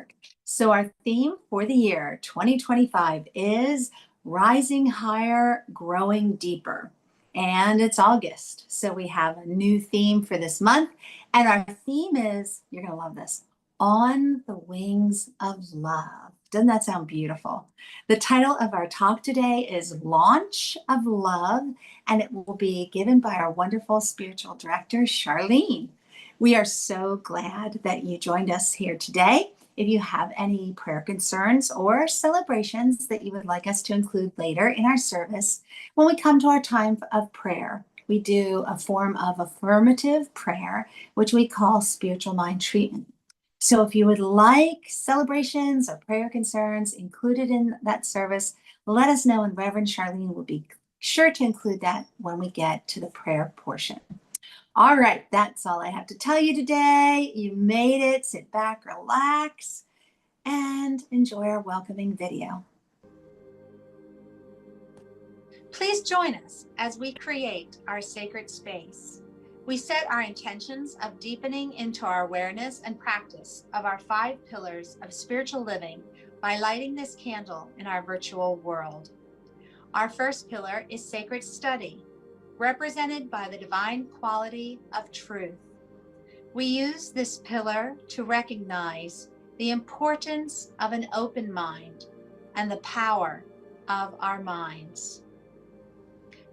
Network. So our theme for the year 2025 is Rising Higher, Growing Deeper. And it's August, so we have a new theme for this month. And our theme is, you're going to love this, On the Wings of Love. Doesn't that sound beautiful? The title of our talk today is Launch of Love, and it will be given by our wonderful spiritual director, Charlene. We are so glad that you joined us here today. If you have any prayer concerns or celebrations that you would like us to include later in our service, when we come to our time of prayer, we do a form of affirmative prayer, which we call spiritual mind treatment. So if you would like celebrations or prayer concerns included in that service, let us know, and Reverend Charlene will be sure to include that when we get to the prayer portion. All right, that's all I have to tell you today. You made it. Sit back, relax, and enjoy our welcoming video. Please join us as we create our sacred space. We set our intentions of deepening into our awareness and practice of our 5 pillars of spiritual living by lighting this candle in our virtual world. Our first pillar is sacred study, represented by the divine quality of truth. We use this pillar to recognize the importance of an open mind and the power of our minds.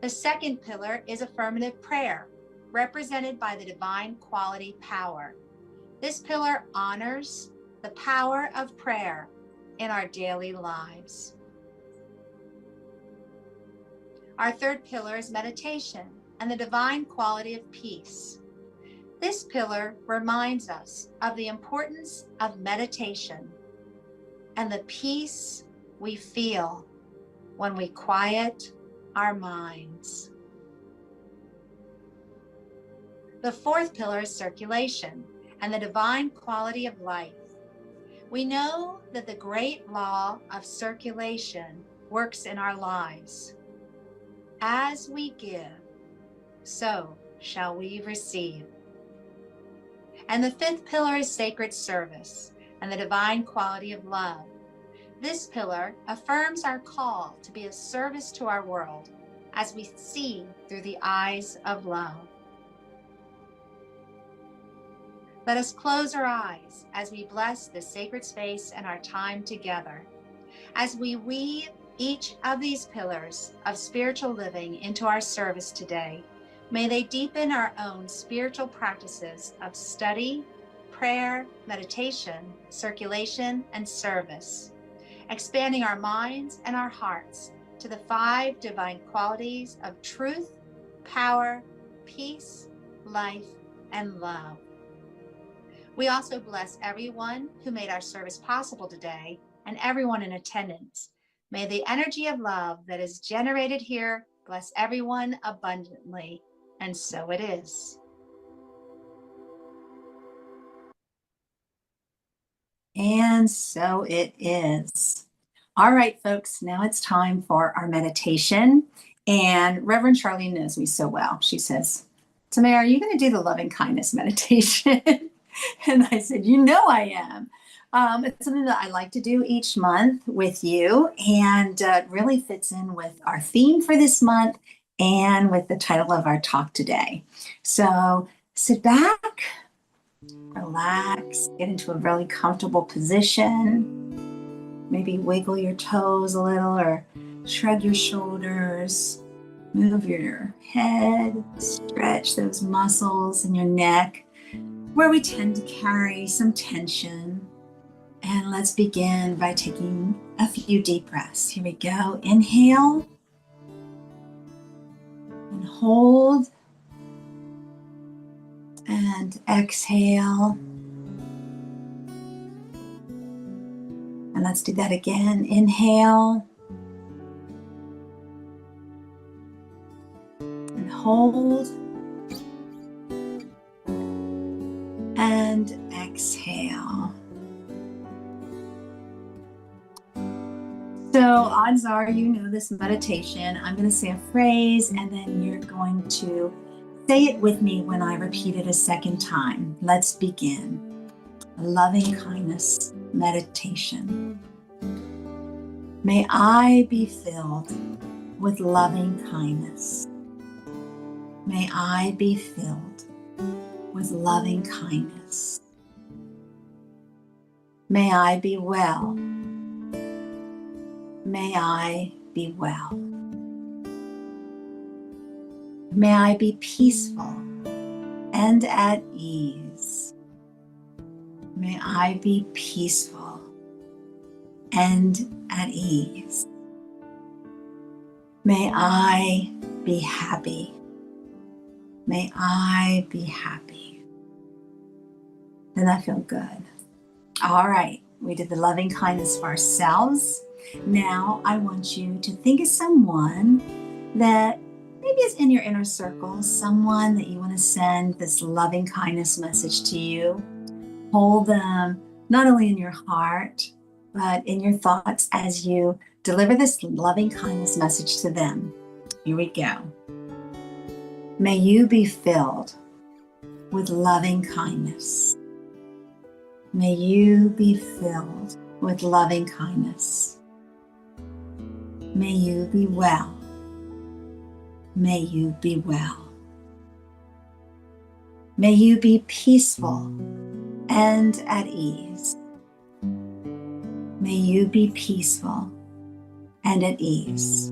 The second pillar is affirmative prayer, represented by the divine quality power. This pillar honors the power of prayer in our daily lives. Our third pillar is meditation and the divine quality of peace. This pillar reminds us of the importance of meditation and the peace we feel when we quiet our minds. The fourth pillar is circulation and the divine quality of life. We know that the great law of circulation works in our lives. As we give, so shall we receive. And the fifth pillar is sacred service and the divine quality of love. This pillar affirms our call to be of service to our world as we see through the eyes of love. Let us close our eyes as we bless this sacred space and our time together. As we weave each of these pillars of spiritual living into our service today, may they deepen our own spiritual practices of study, prayer, meditation, circulation, and service, expanding our minds and our hearts to the 5 divine qualities of truth, power, peace, life, and love. We also bless everyone who made our service possible today and everyone in attendance. May the energy of love that is generated here bless everyone abundantly, and so it is. And so it is. All right, folks, now it's time for our meditation. And Reverend Charlene knows me so well. She says, Tamara, are you going to do the loving kindness meditation? And I said, you know I am. It's something that I like to do each month with you, and it really fits in with our theme for this month and with the title of our talk today. So sit back, relax, get into a really comfortable position. Maybe wiggle your toes a little or shrug your shoulders. Move your head, stretch those muscles in your neck where we tend to carry some tension. And let's begin by taking a few deep breaths. Here we go. Inhale and hold and exhale. And let's do that again. Inhale and hold and exhale. So odds are you know this meditation. I'm going to say a phrase and then you're going to say it with me when I repeat it a second time. Let's begin. Loving kindness meditation. May I be filled with loving kindness. May I be filled with loving kindness. May I be well. May I be well. May I be peaceful and at ease. May I be peaceful and at ease. May I be happy. May I be happy. Doesn't that feel good? All right, we did the loving kindness for ourselves. Now I want you to think of someone that maybe is in your inner circle, someone that you want to send this loving kindness message to you. Hold them not only in your heart, but in your thoughts as you deliver this loving kindness message to them. Here we go. May you be filled with loving kindness. May you be filled with loving kindness. May you be well. May you be well. May you be peaceful and at ease. May you be peaceful and at ease.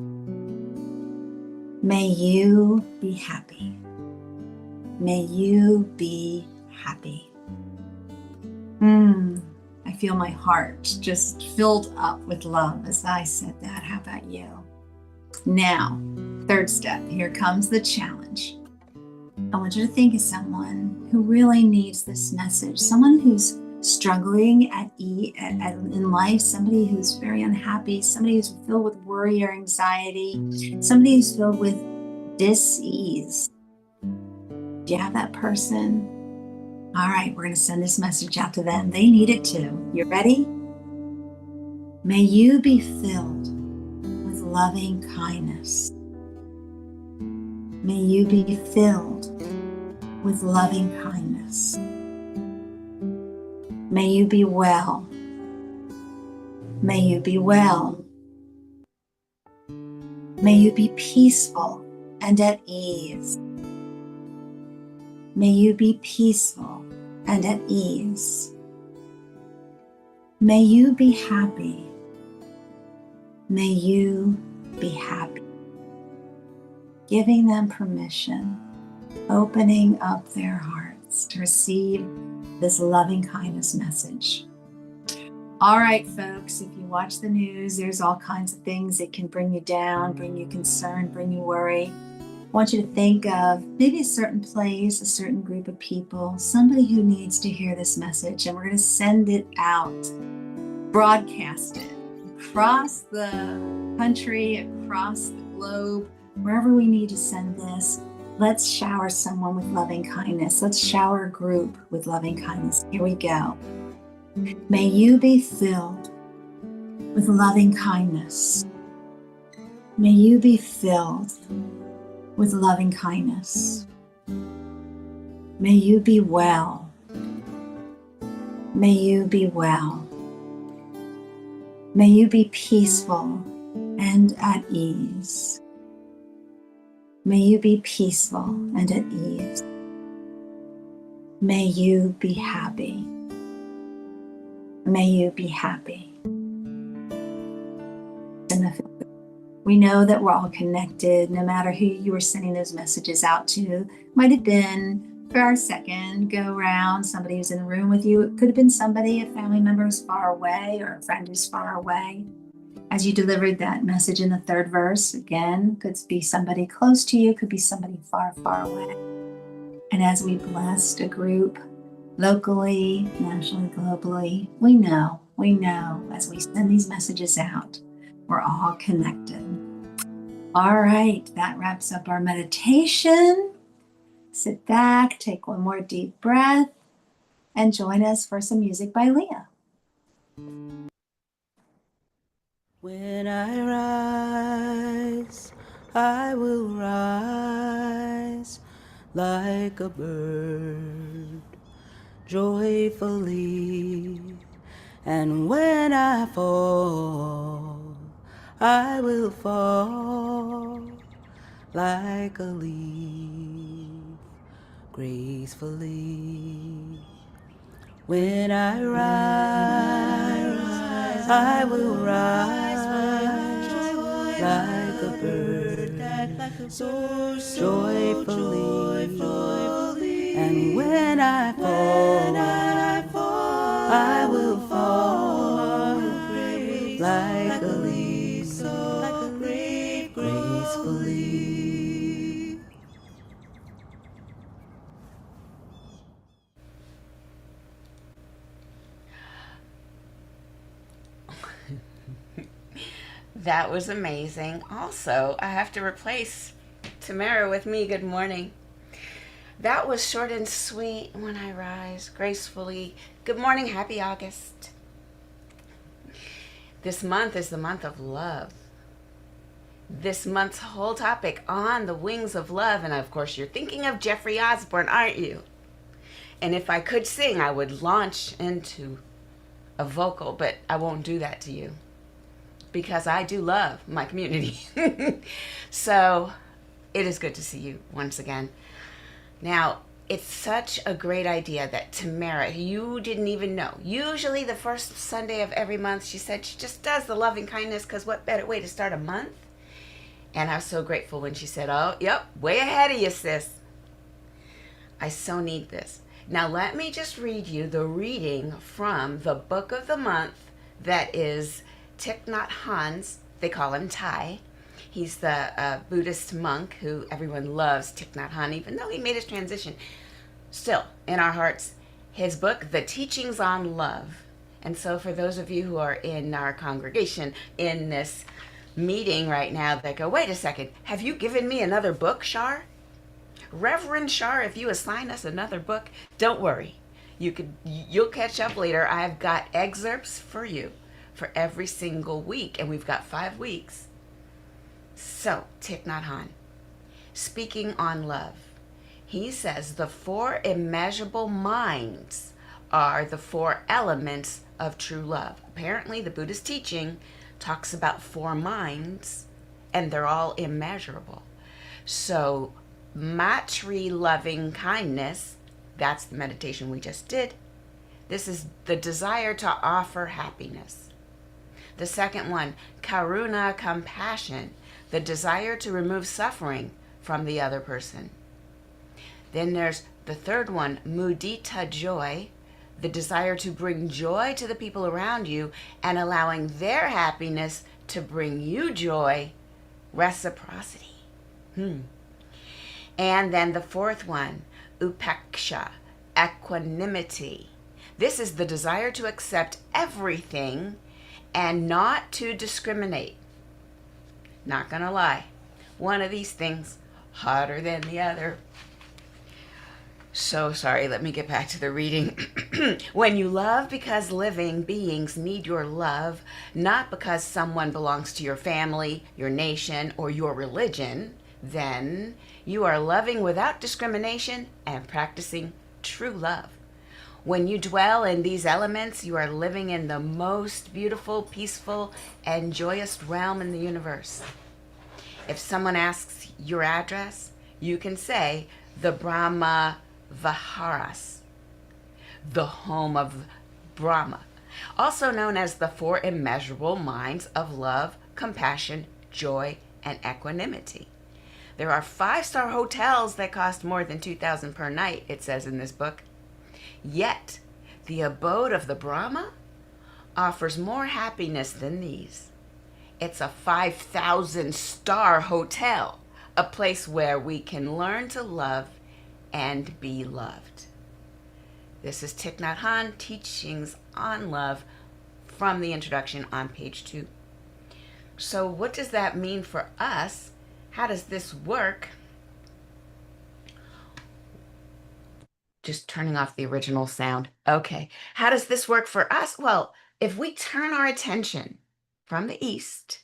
May you be happy. May you be happy. I feel my heart just filled up with love as I said that. How about you? Now, third step, here comes the challenge. I want you to think of someone who really needs this message, someone who's struggling in life, somebody who's very unhappy, somebody who's filled with worry or anxiety, somebody who's filled with dis-ease. Do you have that person? All right, we're going to send this message out to them. They need it too. You ready? May you be filled with loving kindness. May you be filled with loving kindness. May you be well. May you be well. May you be peaceful and at ease. May you be peaceful and at ease. May you be happy. May you be happy. Giving them permission, opening up their hearts to receive this loving kindness message. All right, folks, if you watch the news, there's all kinds of things that can bring you down, bring you concern, bring you worry. I want you to think of maybe a certain place, a certain group of people, somebody who needs to hear this message, and we're going to send it out, broadcast it across the country, across the globe, wherever we need to send this. Let's shower someone with loving kindness. Let's shower a group with loving kindness. Here we go. May you be filled with loving kindness. May you be filled with loving kindness. May you be well. May you be well. May you be peaceful and at ease. May you be peaceful and at ease. May you be happy. May you be happy. We know that we're all connected, no matter who you were sending those messages out to. Might have been, for our second go round, somebody who's in the room with you. It could have been somebody, a family member who's far away or a friend who's far away. As you delivered that message in the third verse, again, could be somebody close to you, could be somebody far, far away. And as we blessed a group, locally, nationally, globally, we know as we send these messages out, we're all connected. All right, that wraps up our meditation. Sit back, take one more deep breath, and join us for some music by Leah. When I rise, I will rise like a bird, joyfully And when I fall, I will fall like a leaf gracefully. When I rise, I will rise like a bird that soars joyfully. And when I fall, I will fall like a leaf so gracefully. That was amazing. Also, I have to replace Tamara with me. Good morning. That was short and sweet. When I rise gracefully. Good morning. Happy August. This month is the month of love. This month's whole topic on the wings of love. And of course, you're thinking of Jeffrey Osborne, aren't you? And if I could sing, I would launch into a vocal, but I won't do that to you, because I do love my community. So it is good to see you once again. Now, it's such a great idea that Tamara, you didn't even know. Usually the first Sunday of every month, she said she just does the loving kindness, because what better way to start a month? And I was so grateful when she said, oh, yep, way ahead of you, sis. I so need this. Now, let me just read you the reading from the book of the month that is Thich Nhat Hanh's. They call him Thai. He's the Buddhist monk who everyone loves, Thich Nhat Hanh, even though he made his transition. Still, in our hearts, his book, The Teachings on Love. And so for those of you who are in our congregation in this meeting right now that go, wait a second, have you given me another book, Shar? Reverend Shar, if you assign us another book, don't worry. You'll catch up later. I've got excerpts for you for every single week, and we've got 5 weeks. So, Thich Nhat Hanh, speaking on love, he says the 4 immeasurable minds are the 4 elements of true love. Apparently, the Buddhist teaching talks about 4 minds, and they're all immeasurable. So, Matri loving kindness, that's the meditation we just did. This is the desire to offer happiness. The second one, Karuna, compassion, the desire to remove suffering from the other person. Then there's the third one, Mudita, joy, the desire to bring joy to the people around you and allowing their happiness to bring you joy, reciprocity. And then the fourth one, Upeksha, equanimity. This is the desire to accept everything and not to discriminate. Not gonna lie, one of these things hotter than the other. So sorry, let me get back to the reading. When you love because living beings need your love, not because someone belongs to your family, your nation, or your religion, then you are loving without discrimination and practicing true love. When you dwell in these elements, you are living in the most beautiful, peaceful, and joyous realm in the universe. If someone asks your address, you can say the Brahma Viharas, the home of Brahma, also known as the 4 immeasurable minds of love, compassion, joy, and equanimity. There are 5-star hotels that cost more than $2,000 per night, it says in this book. Yet, the abode of the Brahma offers more happiness than these. It's a 5,000-star hotel, a place where we can learn to love and be loved. This is Thich Nhat Hanh, Teachings on Love, from the introduction on page 2. So what does that mean for us? How does this work? Just turning off the original sound. Okay. How does this work for us? Well, if we turn our attention from the East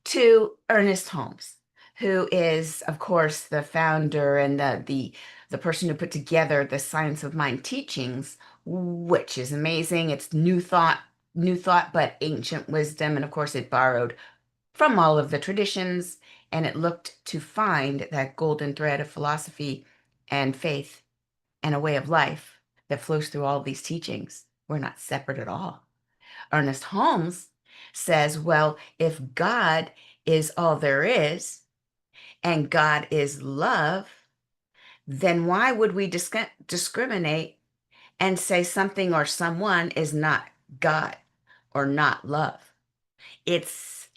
to Ernest Holmes, who is, of course, the founder and the person who put together the Science of Mind teachings which is amazing. It's new thought, but ancient wisdom. And of course, it borrowed from all of the traditions, and it looked to find that golden thread of philosophy and faith and a way of life that flows through all these teachings. We're not separate at all. Ernest Holmes says, well, if God is all there is and God is love, then why would we discriminate and say something or someone is not God or not love? It's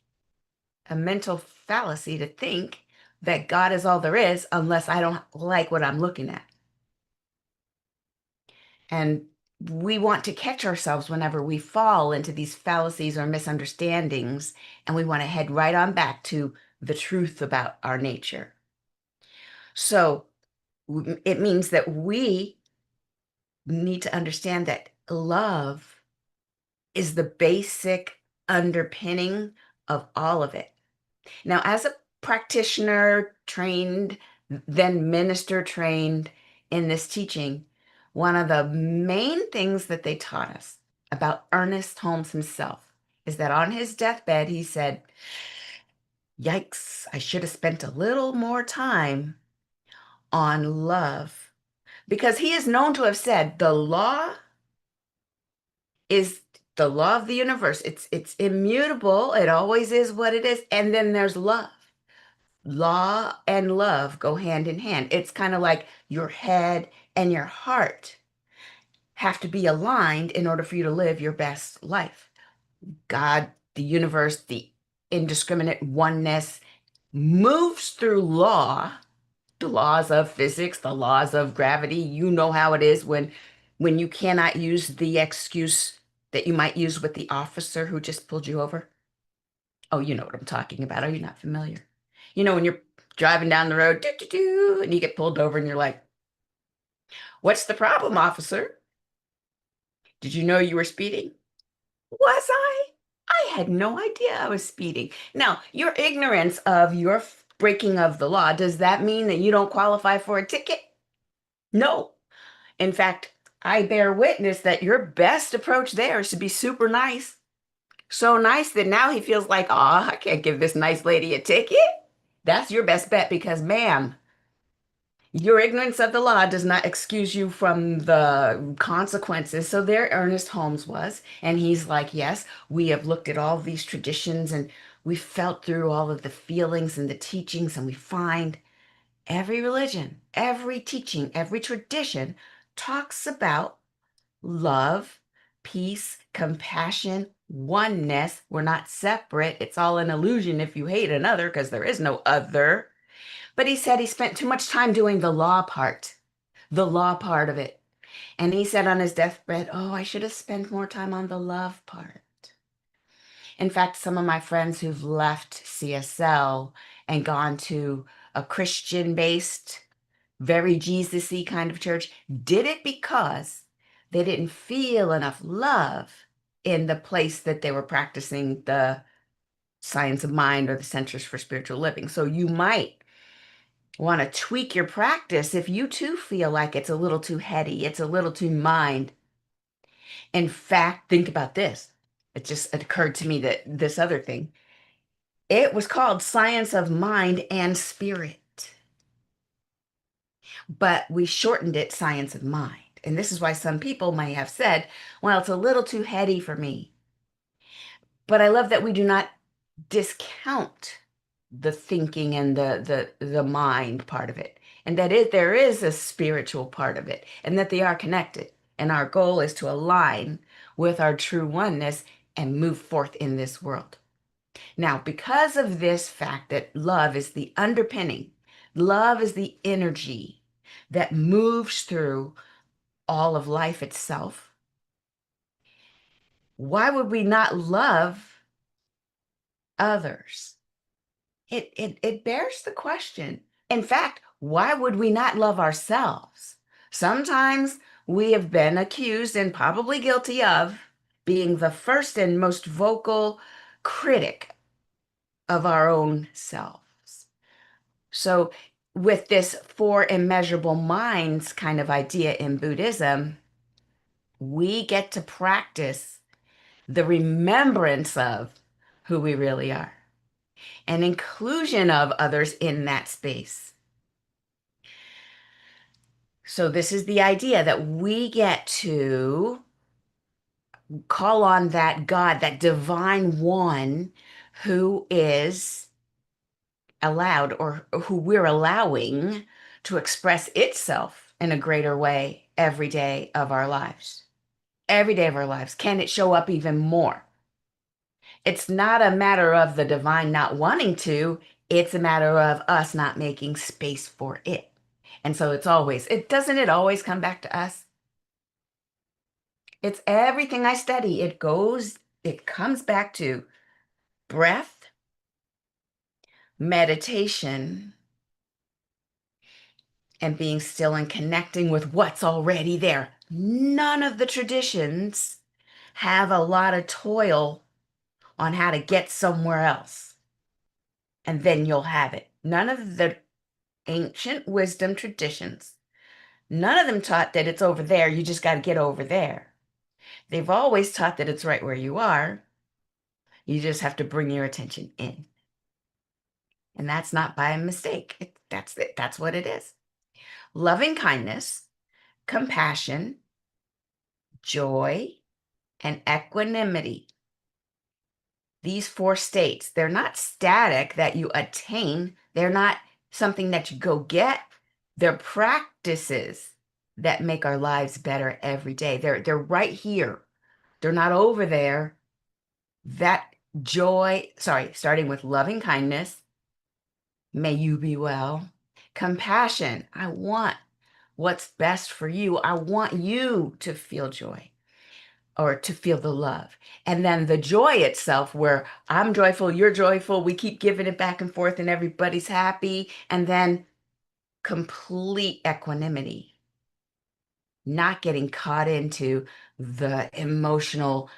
a mental fallacy to think that God is all there is unless I don't like what I'm looking at. And we want to catch ourselves whenever we fall into these fallacies or misunderstandings, and we want to head right on back to the truth about our nature. So it means that we need to understand that love is the basic underpinning of all of it. Now, as a practitioner trained, then minister trained in this teaching, one of the main things that they taught us about Ernest Holmes himself is that on his deathbed, he said, yikes, I should have spent a little more time on love. Because he is known to have said the law is the law of the universe. It's immutable. It always is what it is. And then there's love. Law and love go hand in hand. It's kind of like your head and your heart have to be aligned in order for you to live your best life. God, the universe, the indiscriminate oneness moves through law, the laws of physics, the laws of gravity. You know how it is when you cannot use the excuse that you might use with the officer who just pulled you over. Oh, you know what I'm talking about. Are you not familiar? You know, when you're driving down the road, and you get pulled over and you're like, what's the problem, officer? Did you know you were speeding? Was I? I had no idea I was speeding. Now, your ignorance of your breaking of the law, does that mean that you don't qualify for a ticket? No. In fact, I bear witness that your best approach there is to be super nice. So nice that now he feels like, I can't give this nice lady a ticket. That's your best bet because, ma'am, your ignorance of the law does not excuse you from the consequences. So there Ernest Holmes was. And he's like, yes, we have looked at all these traditions and we felt through all of the feelings and the teachings, and we find every religion, every teaching, every tradition talks about love, peace, compassion, oneness. We're not separate. It's all an illusion if you hate another, because there is no other. But he said he spent too much time doing the law part of it. And he said on his deathbed, oh, I should have spent more time on the love part. In fact, some of my friends who've left CSL and gone to a Christian-based, very Jesus-y kind of church did it because they didn't feel enough love in the place that they were practicing the science of mind or the Centers for Spiritual Living. So you might want to tweak your practice if you too feel like it's a little too heady, it's a little too mind. In fact, think about this. It just occurred to me that this other thing, it was called Science of Mind and Spirit, but we shortened it Science of Mind. And this is why some people may have said, well, it's a little too heady for me. But I love that we do not discount the thinking and the mind part of it, and that there is a spiritual part of it, and that they are connected. And our goal is to align with our true oneness and move forth in this world. Now, because of this fact that love is the underpinning, love is the energy that moves through all of life itself, why would we not love others? It bears the question. In fact, why would we not love ourselves? Sometimes we have been accused and probably guilty of being the first and most vocal critic of our own selves. So with this four immeasurable minds kind of idea in Buddhism, we get to practice the remembrance of who we really are and inclusion of others in that space. So this is the idea that we get to call on that God, that divine one who is allowed or who we're allowing to express itself in a greater way every day of our lives. Every day of our lives. Can it show up even more? It's not a matter of the divine not wanting to, it's a matter of us not making space for it. And so doesn't it always come back to us? It's everything I study. It comes back to breath, meditation, and being still and connecting with what's already there. None of the traditions have a lot of toil on how to get somewhere else, and then you'll have it. None of the ancient wisdom traditions, none of them taught that it's over there, you just got to get over there. They've always taught that it's right where you are. You just have to bring your attention in. And that's not by a mistake. That's it. That's what it is. Loving kindness, compassion, joy, and equanimity. These 4 states, they're not static that you attain. They're not something that you go get. They're practices that make our lives better every day. They're right here. They're not over there. That joy, starting with loving kindness, may you be well. Compassion, I want what's best for you. I want you to feel joy or to feel the love. And then the joy itself, where I'm joyful, you're joyful, we keep giving it back and forth and everybody's happy. And then complete equanimity, not getting caught into the emotional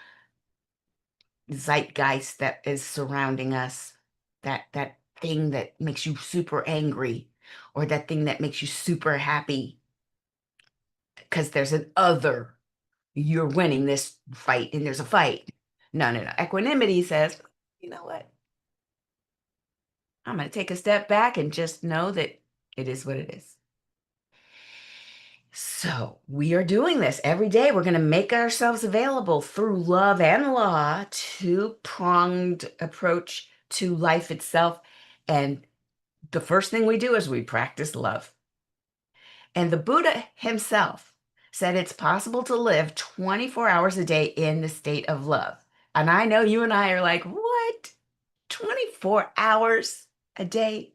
zeitgeist that is surrounding us, that thing that makes you super angry or that thing that makes you super happy because there's an other. You're winning this fight and there's a fight. No. Equanimity says, you know what? I'm going to take a step back and just know that it is what it is. So we are doing this every day. We're going to make ourselves available through love and law, 2-pronged approach to life itself. And the first thing we do is we practice love. And the Buddha himself said it's possible to live 24 hours a day in the state of love. And I know you and I are like, what? 24 hours a day?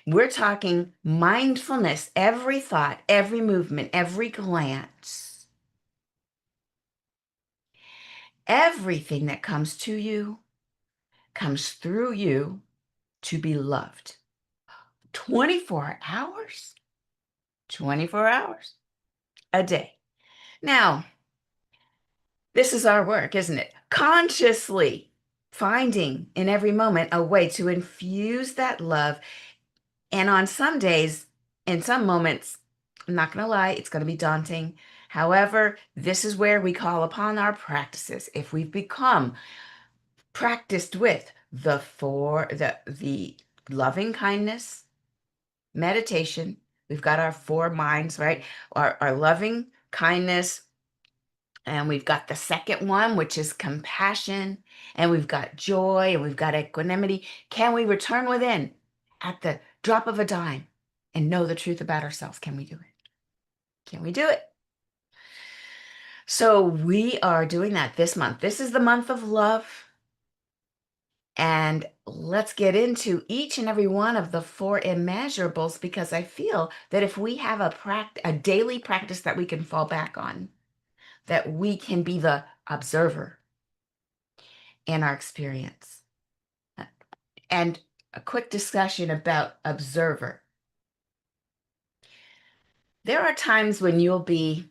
We're talking mindfulness, every thought, every movement, every glance. Everything that comes to you comes through you to be loved. 24 hours? 24 hours a day. Now, this is our work, isn't it? Consciously finding in every moment a way to infuse that love. And on some days, in some moments, I'm not going to lie, it's going to be daunting. However, this is where we call upon our practices. If we've become practiced with the loving kindness, meditation, we've got our 4 minds, right? Our loving kindness, and we've got the second one, which is compassion, and we've got joy, and we've got equanimity. Can we return within at the drop of a dime and know the truth about ourselves? Can we do it? Can we do it? So we are doing that this month. This is the month of love. And let's get into each and every one of the 4 immeasurables, because I feel that if we have a daily practice that we can fall back on, that we can be the observer in our experience. And a quick discussion about observer. There are times when you'll be,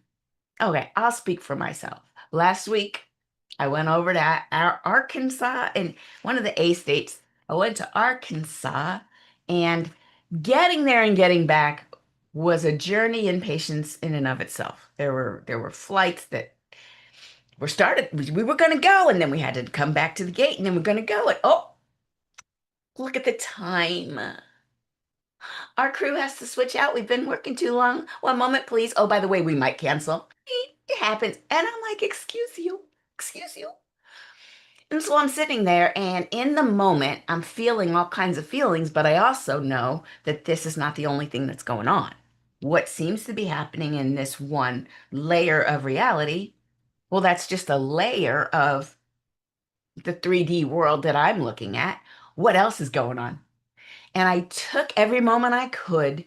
okay, I'll speak for myself. Last week, I went over to Arkansas, in one of the A states. I went to Arkansas, and getting there and getting back was a journey in patience in and of itself. There were flights that were started. We were going to go, and then we had to come back to the gate, and then we're going to go. And oh, look at the time. Our crew has to switch out. We've been working too long. One moment, please. Oh, by the way, we might cancel. It happens. And I'm like, excuse you, excuse you. And so I'm sitting there, and in the moment, I'm feeling all kinds of feelings, but I also know that this is not the only thing that's going on. What seems to be happening in this one layer of reality, well, that's just a layer of the 3D world that I'm looking at. What else is going on? And I took every moment I could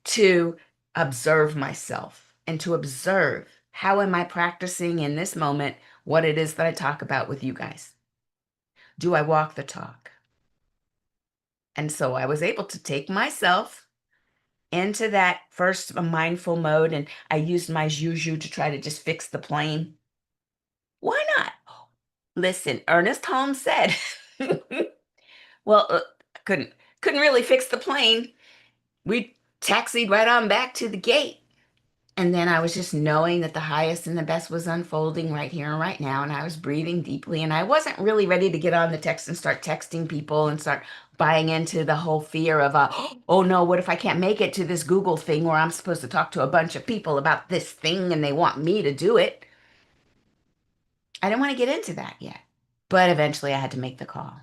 to observe myself and to observe how am I practicing in this moment what it is that I talk about with you guys. Do I walk the talk? And so I was able to take myself into that first mindful mode, and I used my juju to try to just fix the plane. Why not? Listen, Ernest Holmes said, well, couldn't really fix the plane. We taxied right on back to the gate. And then I was just knowing that the highest and the best was unfolding right here and right now. And I was breathing deeply. And I wasn't really ready to get on the text and start texting people and start buying into the whole fear of, oh no, what if I can't make it to this Google thing where I'm supposed to talk to a bunch of people about this thing and they want me to do it? I didn't want to get into that yet. But eventually I had to make the call.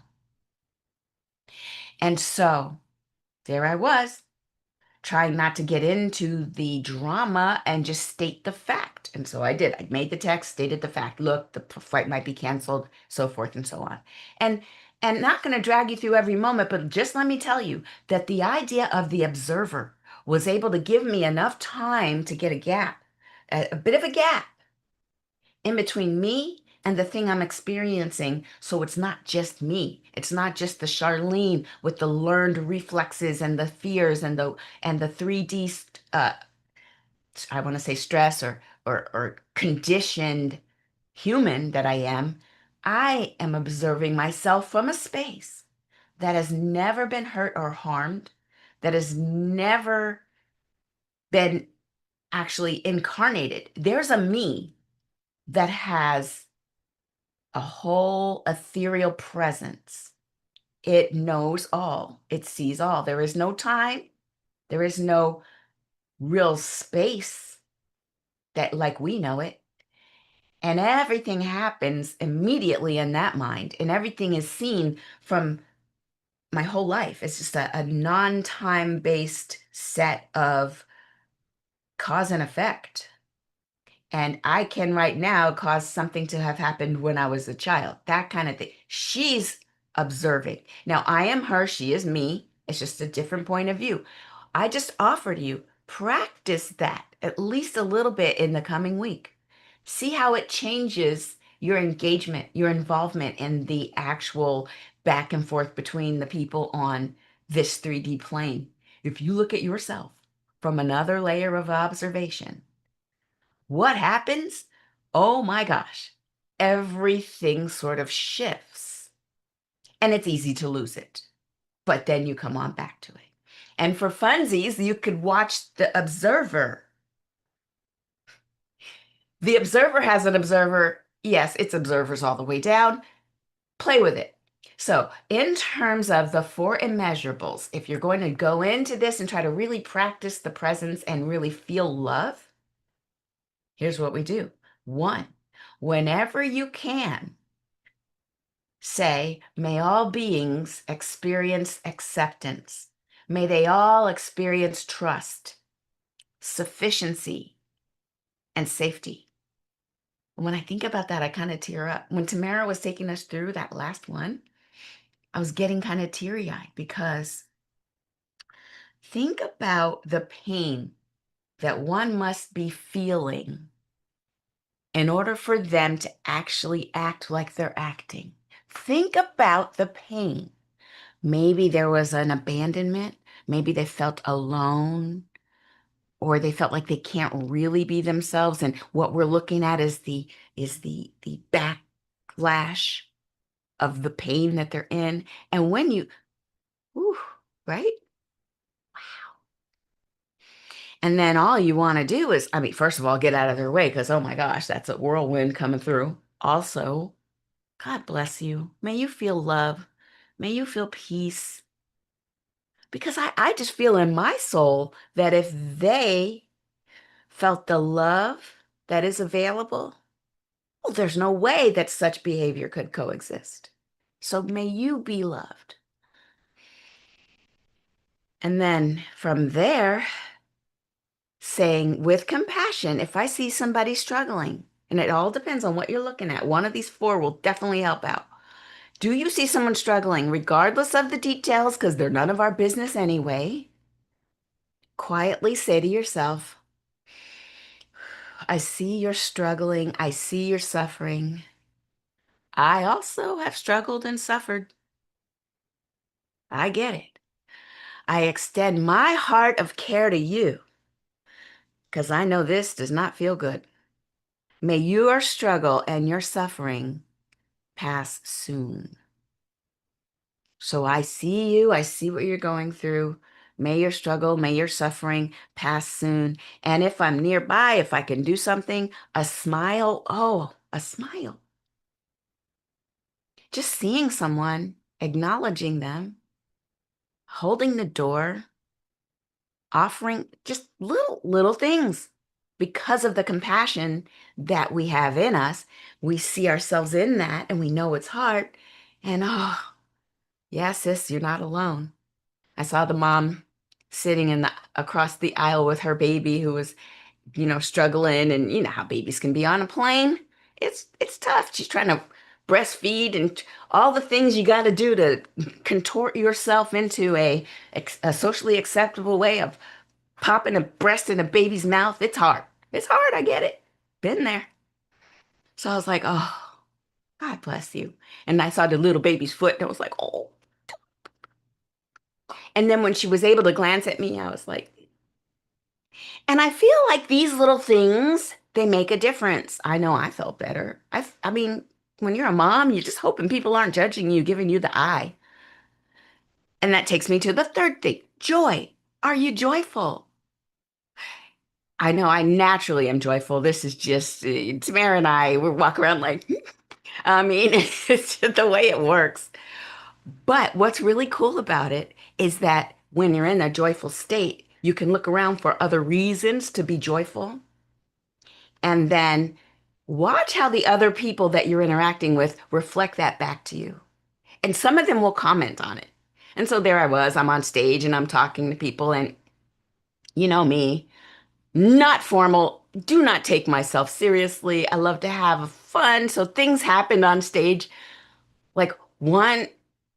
And so there I was, trying not to get into the drama and just state the fact. And so I did. I made the text, stated the fact. Look, the flight might be canceled, so forth and so on. And not going to drag you through every moment, but just let me tell you that the idea of the observer was able to give me enough time to get a gap, a bit of a gap in between me and the thing I'm experiencing. So it's not just me. It's not just the Charlene with the learned reflexes and the fears and the 3D I want to say stress or conditioned human that I am. I am observing myself from a space that has never been hurt or harmed, that has never been actually incarnated. There's a me that has a whole ethereal presence. It knows all, it sees all. There is no time, there is no real space that like we know it. And everything happens immediately in that mind, and everything is seen from my whole life. It's just a non-time based set of cause and effect. And I can right now cause something to have happened when I was a child, that kind of thing. She's observing. Now, I am her, she is me. It's just a different point of view. I just offered you practice that at least a little bit in the coming week. See how it changes your engagement, your involvement in the actual back and forth between the people on this 3D plane. If you look at yourself from another layer of observation, what happens? Oh my gosh, everything sort of shifts. And it's easy to lose it, but then you come on back to it. And for funsies, you could watch the observer. The observer has an observer. Yes, it's observers all the way down. Play with it. So in terms of the 4 immeasurables, if you're going to go into this and try to really practice the presence and really feel love, here's what we do. 1, whenever you can, say, may all beings experience acceptance. May they all experience trust, sufficiency, and safety. When I think about that, I kind of tear up. When Tamara was taking us through that last one, I was getting kind of teary-eyed because think about the pain that one must be feeling in order for them to actually act like they're acting. Think about the pain. Maybe there was an abandonment. Maybe they felt alone, or they felt like they can't really be themselves. And what we're looking at is the backlash of the pain that they're in. And when you, whew, right? And then all you want to do is, I mean, first of all, get out of their way because, oh my gosh, that's a whirlwind coming through. Also, God bless you. May you feel love. May you feel peace. Because I just feel in my soul that if they felt the love that is available, well, there's no way that such behavior could coexist. So may you be loved. And then from there, saying with compassion, if I see somebody struggling, and it all depends on what you're looking at, one of these four will definitely help out. Do you see someone struggling, regardless of the details, because they're none of our business anyway? Quietly say to yourself, I see you're struggling. I see you're suffering. I also have struggled and suffered. I get it. I extend my heart of care to you because I know this does not feel good. May your struggle and your suffering pass soon. So I see you. I see what you're going through. May your struggle, may your suffering pass soon. And if I'm nearby, if I can do something, a smile, oh, a smile. Just seeing someone, acknowledging them, holding the door, offering just little things. Because of the compassion that we have in us, we see ourselves in that and we know it's hard. And oh, yeah, sis, you're not alone. I saw the mom sitting across the aisle with her baby who was, struggling, and you know how babies can be on a plane. It's tough. She's trying to breastfeed and all the things you got to do to contort yourself into a socially acceptable way of popping a breast in a baby's mouth. It's hard. It's hard. I get it. Been there. So I was like, oh, God bless you. And I saw the little baby's foot and I was like, oh. And then when she was able to glance at me, I was like, and I feel like these little things, they make a difference. I know I felt better. I mean, when you're a mom, you're just hoping people aren't judging you, giving you the eye. And that takes me to the third thing, joy. Are you joyful? I know I naturally am joyful. This is just, Tamara and I, we walk around like, I mean, it's just the way it works. But what's really cool about it is that when you're in a joyful state, you can look around for other reasons to be joyful. And then watch how the other people that you're interacting with reflect that back to you. And some of them will comment on it. And so there I was, I'm on stage and I'm talking to people, and you know me, not formal, do not take myself seriously. I love to have fun. So things happened on stage. Like one,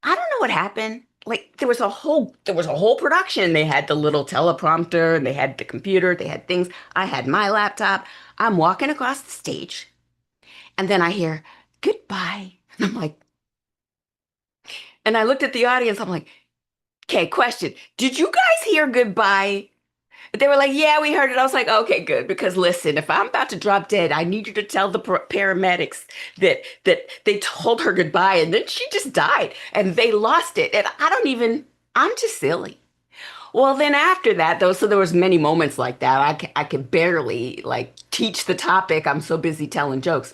I don't know what happened. Like there was a whole production. They had the little teleprompter and they had the computer, they had things. I had my laptop. I'm walking across the stage and then I hear goodbye. And I'm like, and I looked at the audience. I'm like, okay, question. Did you guys hear goodbye? They were like, yeah, we heard it. I was like, okay, good. Because listen, if I'm about to drop dead, I need you to tell the paramedics that they told her goodbye and then she just died and they lost it. And I'm just silly. Well, then after that, though, so there was many moments like that. I could barely like teach the topic. I'm so busy telling jokes.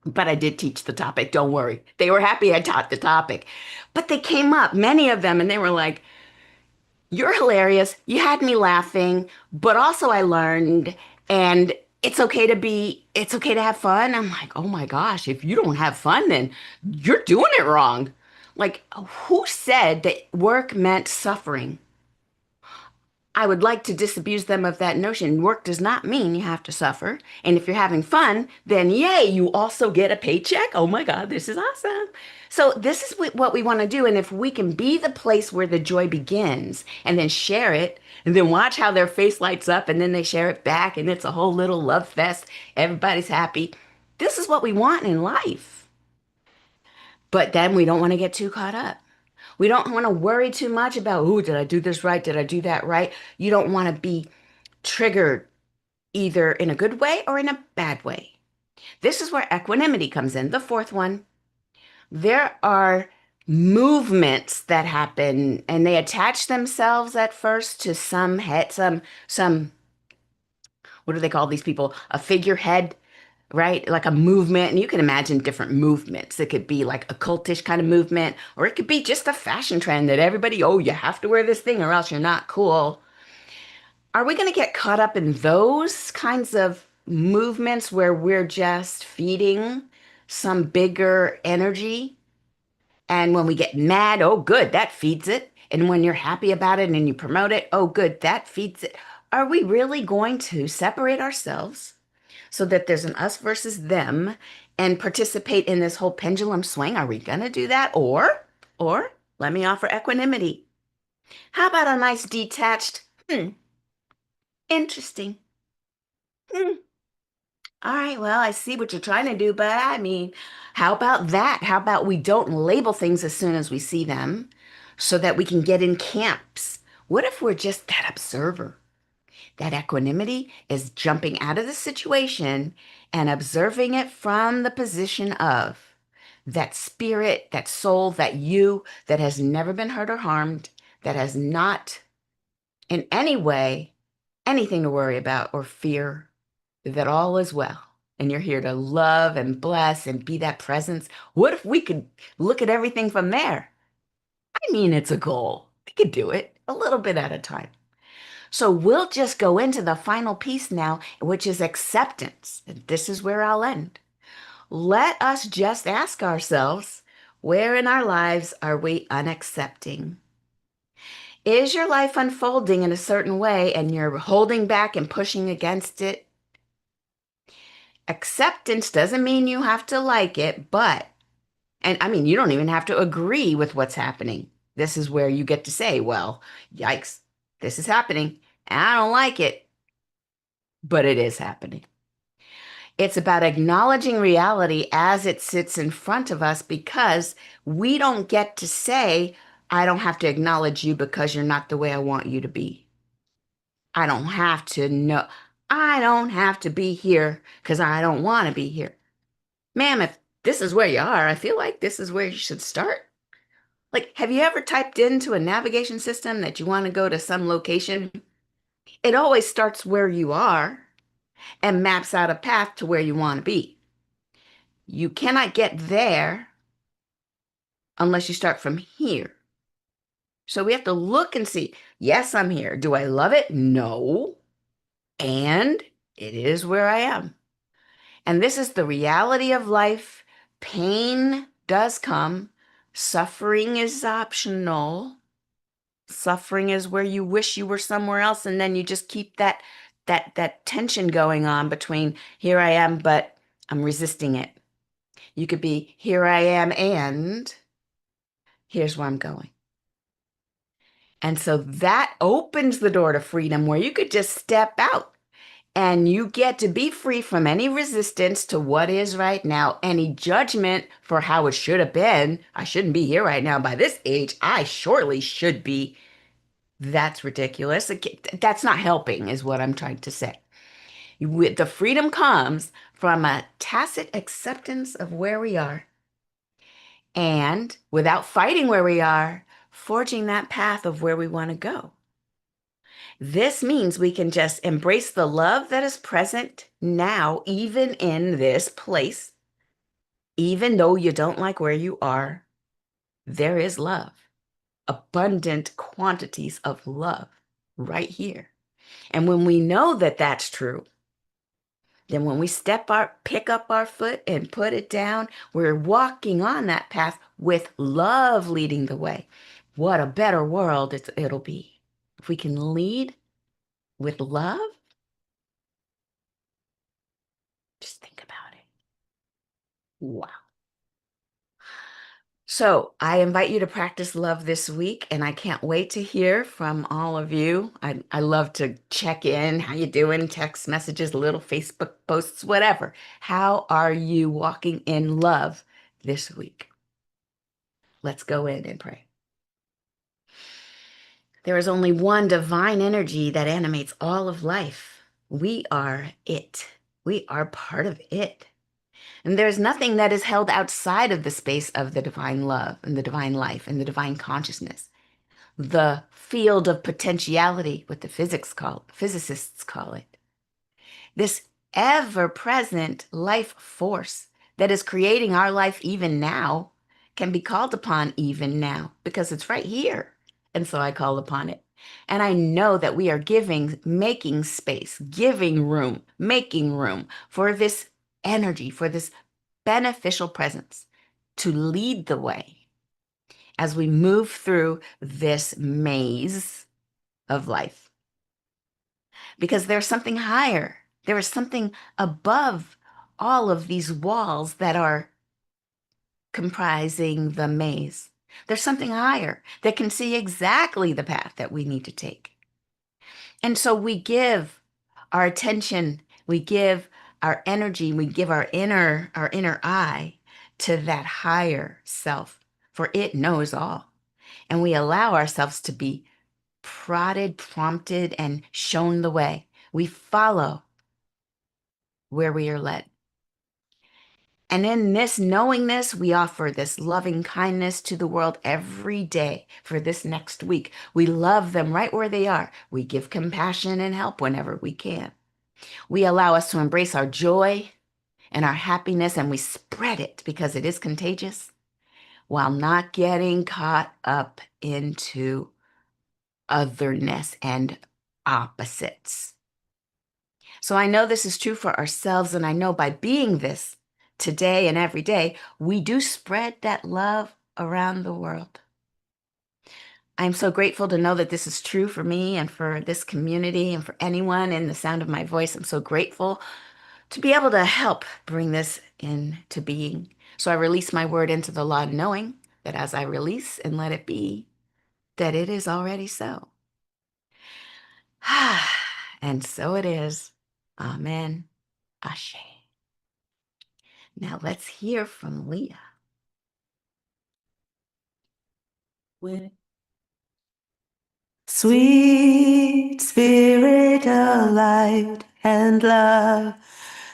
But I did teach the topic. Don't worry. They were happy I taught the topic. But they came up, many of them, and they were like, you're hilarious. You had me laughing, but also I learned, and it's okay to have fun. I'm like, oh my gosh, if you don't have fun, then you're doing it wrong. Like, who said that work meant suffering? I would like to disabuse them of that notion. Work does not mean you have to suffer. And if you're having fun, then yay, you also get a paycheck. Oh my God, this is awesome. So this is what we want to do. And if we can be the place where the joy begins and then share it and then watch how their face lights up and then they share it back and it's a whole little love fest. Everybody's happy. This is what we want in life. But then we don't want to get too caught up. We don't want to worry too much about, oh, did I do this right? Did I do that right? You don't want to be triggered either in a good way or in a bad way. This is where equanimity comes in. The fourth one, there are movements that happen and they attach themselves at first to some what do they call these people? A figurehead, right? Like a movement. And you can imagine different movements. It could be like a cultish kind of movement, or it could be just a fashion trend that everybody, oh, you have to wear this thing or else you're not cool. Are we going to get caught up in those kinds of movements where we're just feeding some bigger energy? And when we get mad, oh, good, that feeds it. And when you're happy about it and you promote it, oh, good, that feeds it. Are we really going to separate ourselves so that there's an us versus them and participate in this whole pendulum swing? Are we going to do that? Or let me offer equanimity. How about a nice detached, interesting. Hmm, all right, well, I see what you're trying to do, but I mean, how about that? How about we don't label things as soon as we see them so that we can get in camps? What if we're just that observer? That equanimity is jumping out of the situation and observing it from the position of that spirit, that soul, that you that has never been hurt or harmed, that has not in any way anything to worry about or fear, that all is well. And you're here to love and bless and be that presence. What if we could look at everything from there? I mean, it's a goal. We could do it a little bit at a time. So we'll just go into the final piece now, which is acceptance. And this is where I'll end. Let us just ask ourselves, where in our lives are we unaccepting? Is your life unfolding in a certain way and you're holding back and pushing against it? Acceptance doesn't mean you have to like it, and I mean, you don't even have to agree with what's happening. This is where you get to say, well, yikes, this is happening. And I don't like it, but it is happening. It's about acknowledging reality as it sits in front of us because we don't get to say, I don't have to acknowledge you because you're not the way I want you to be. I don't have to know. I don't have to be here because I don't want to be here. Ma'am, if this is where you are, I feel like this is where you should start. Like, have you ever typed into a navigation system that you want to go to some location? It always starts where you are and maps out a path to where you want to be. You cannot get there unless you start from here. So we have to look and see, yes, I'm here. Do I love it? No. And it is where I am. And this is the reality of life. Pain does come. Suffering is optional. Suffering is where you wish you were somewhere else, and then you just keep that tension going on between here I am, but I'm resisting it. You could be here I am, and here's where I'm going. And so that opens the door to freedom where you could just step out and you get to be free from any resistance to what is right now, any judgment for how it should have been. I shouldn't be here right now by this age. I surely should be. That's ridiculous. That's not helping, is what I'm trying to say. The freedom comes from a tacit acceptance of where we are. And without fighting where we are, forging that path of where we want to go. This means we can just embrace the love that is present now, even in this place. Even though you don't like where you are, there is love, abundant quantities of love right here. And when we know that that's true, then when we pick up our foot and put it down, we're walking on that path with love leading the way. What a better world it'll be. If we can lead with love, just think about it. Wow. So I invite you to practice love this week, and I can't wait to hear from all of you. I love to check in. How you doing? Text messages, little Facebook posts, whatever. How are you walking in love this week? Let's go in and pray. There is only one divine energy that animates all of life. We are it. We are part of it. And there's nothing that is held outside of the space of the divine love and the divine life and the divine consciousness. The field of potentiality, what the physicists call it. This ever-present life force that is creating our life even now can be called upon even now because it's right here. And so I call upon it. And I know that we are making space, giving room, making room for this energy, for this beneficial presence to lead the way as we move through this maze of life. Because there's something higher. There is something above all of these walls that are comprising the maze. There's something higher that can see exactly the path that we need to take. And so we give our attention, we give our energy, we give our inner eye to that higher self, for it knows all. And we allow ourselves to be prodded, prompted, and shown the way. We follow where we are led. And in this knowingness, we offer this loving kindness to the world every day for this next week. We love them right where they are. We give compassion and help whenever we can. We allow us to embrace our joy and our happiness, and we spread it because it is contagious while not getting caught up into otherness and opposites. So I know this is true for ourselves, and I know by being this today and every day, we do spread that love around the world. I'm so grateful to know that this is true for me and for this community and for anyone in the sound of my voice. I'm so grateful to be able to help bring this into being. So I release my word into the law, knowing that as I release and let it be, that it is already so. And so it is. Amen. Ashe. Now let's hear from Leah. Sweet spirit of light and love,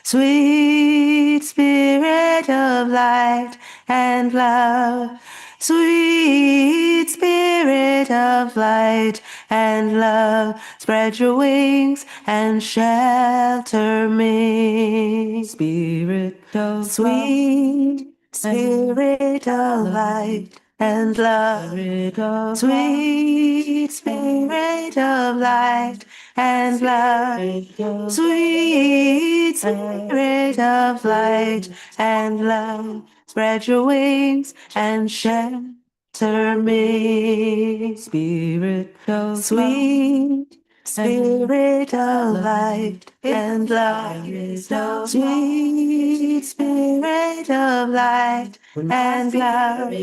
sweet spirit of light and love, sweet spirit of light and love, spread your wings and shelter me. Spirit of sweet spirit of light and love, sweet spirit of light and love, sweet spirit of light and love, spread your wings and shelter me. Spirit of sweet spirit of light and love, sweet spirit of light and love,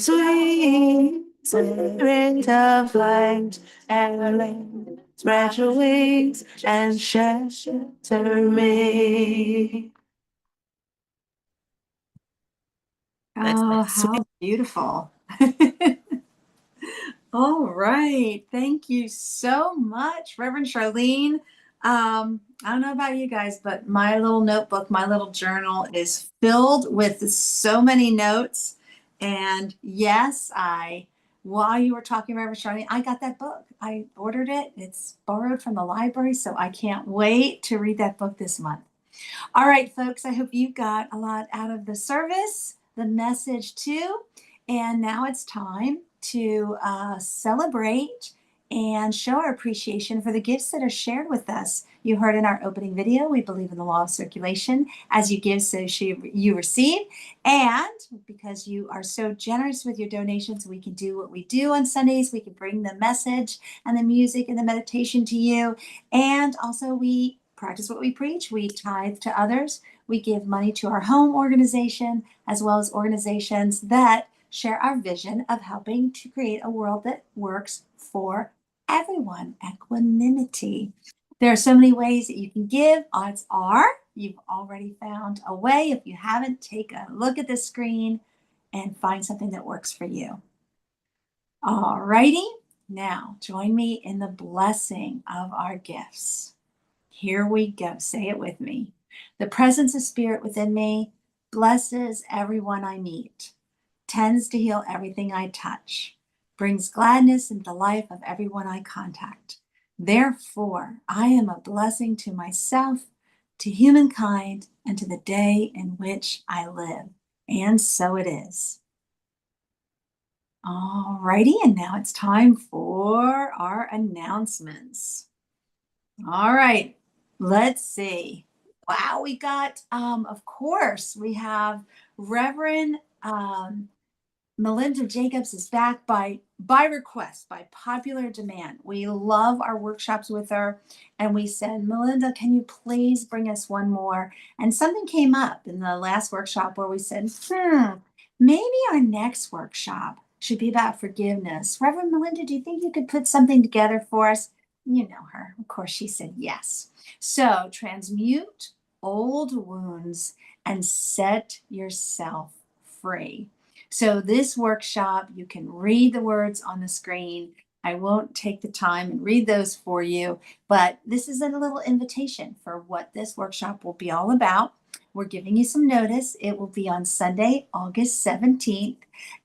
sweet spirit of light and love, spread your wings and shelter me. Oh, how beautiful. All right. Thank you so much, Reverend Charlene. I don't know about you guys, but my little notebook, my little journal is filled with so many notes. And yes, while you were talking, Reverend Charlene, I got that book. I ordered it. It's borrowed from the library, so I can't wait to read that book this month. All right, folks, I hope you got a lot out of the service, the message too. And now it's time to celebrate and show our appreciation for the gifts that are shared with us. You heard in our opening video, we believe in the law of circulation. As you give, so you receive. And because you are so generous with your donations, we can do what we do on Sundays. We can bring the message and the music and the meditation to you. And also we practice what we preach. We tithe to others. We give money to our home organization, as well as organizations that share our vision of helping to create a world that works for everyone. Equanimity. There are so many ways that you can give. Odds are you've already found a way. If you haven't, take a look at the screen and find something that works for you. All righty. Now, join me in the blessing of our gifts. Here we go. Say it with me. The presence of spirit within me blesses everyone I meet, tends to heal everything I touch, brings gladness into the life of everyone I contact. Therefore, I am a blessing to myself, to humankind, and to the day in which I live. And so it is. All righty, and now it's time for our announcements. All right, let's see. Wow, we got, of course, we have Reverend Melinda Jacobs is back by request, by popular demand. We love our workshops with her, and we said, Melinda, can you please bring us one more? And something came up in the last workshop where we said, maybe our next workshop should be about forgiveness. Reverend Melinda, do you think you could put something together for us? You know her. Of course, she said yes. So transmute old wounds and set yourself free. So this workshop, you can read the words on the screen. I won't take the time and read those for you, but this is a little invitation for what this workshop will be all about. We're giving you some notice. It will be on Sunday, August 17th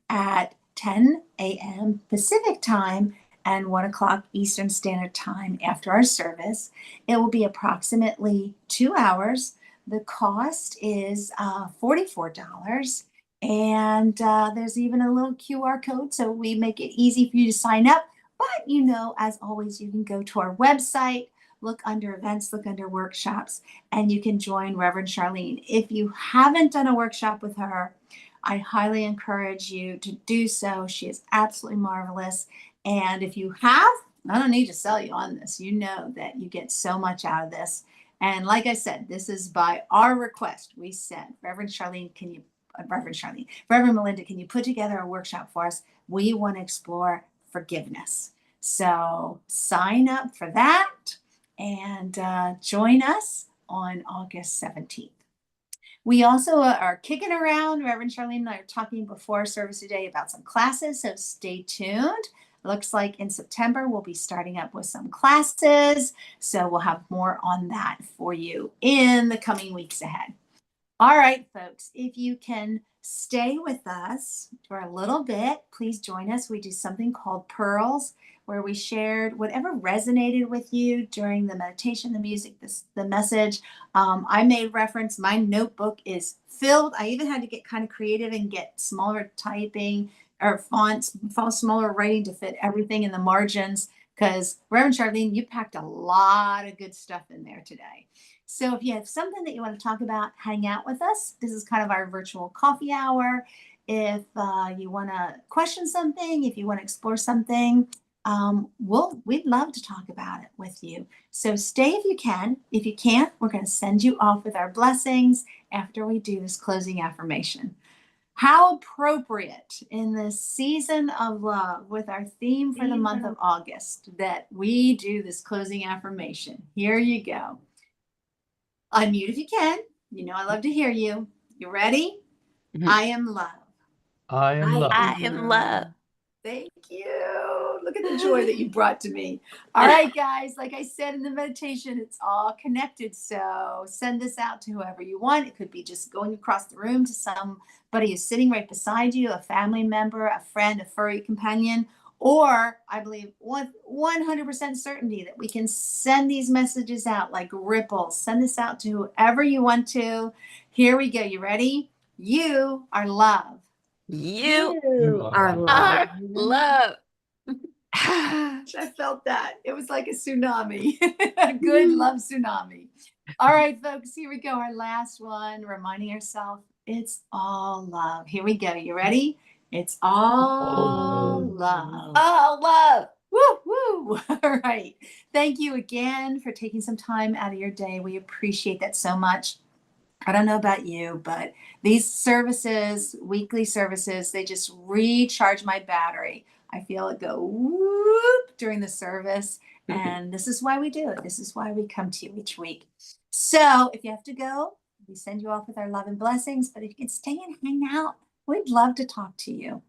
at 10 a.m. Pacific time and 1 o'clock Eastern Standard Time after our service. It will be approximately 2 hours. The cost is $44. And there's even a little QR code, so we make it easy for you to sign up. But you know, as always, you can go to our website, look under events, look under workshops, and you can join Reverend Charlene. If you haven't done a workshop with her, I highly encourage you to do so. She is absolutely marvelous. And if you have, I don't need to sell you on this. You know that you get so much out of this. And like I said, this is by our request. We said, Reverend Charlene, Reverend Melinda, can you put together a workshop for us? We want to explore forgiveness. So sign up for that and join us on August 17th. We also are kicking around. Reverend Charlene and I are talking before service today about some classes, so stay tuned. Looks like in September we'll be starting up with some classes, so we'll have more on that for you in the coming weeks ahead. All right, folks, if you can stay with us for a little bit, please join us. We do something called Pearls, where we shared whatever resonated with you during the meditation, the music, the message. I made reference, my notebook is filled. I even had to get kind of creative and get smaller typing or fonts, smaller writing to fit everything in the margins, because Reverend Charlene, you packed a lot of good stuff in there today. So if you have something that you want to talk about, hang out with us. This is kind of our virtual coffee hour. If you want to question something, if you want to explore something, we'd love to talk about it with you. So stay if you can. If you can't, we're going to send you off with our blessings after we do this closing affirmation. How appropriate in this season of love with our theme for the month of August that we do this closing affirmation. Here you go. Unmute if you can. You know I love to hear you. You ready? Mhm. I am love. I am love. I am love. Thank you. Look at the joy that you brought to me. All right, guys. Like I said in the meditation, it's all connected. So send this out to whoever you want. It could be just going across the room to somebody who's sitting right beside you, a family member, a friend, a furry companion, or I believe 100% certainty that we can send these messages out like ripples. Send this out to whoever you want to. Here we go. You ready? You are love. You You are are love. I felt that. It was like a tsunami, a good love tsunami. All right, folks, here we go. Our last one, reminding ourselves it's all love. Here we go. You ready? It's all love. Oh, love. Woo, woo. All right. Thank you again for taking some time out of your day. We appreciate that so much. I don't know about you, but these services, weekly services, they just recharge my battery. I feel it go whoop during the service. And this is why we do it. This is why we come to you each week. So if you have to go, we send you off with our love and blessings. But if you can stay and hang out, we'd love to talk to you.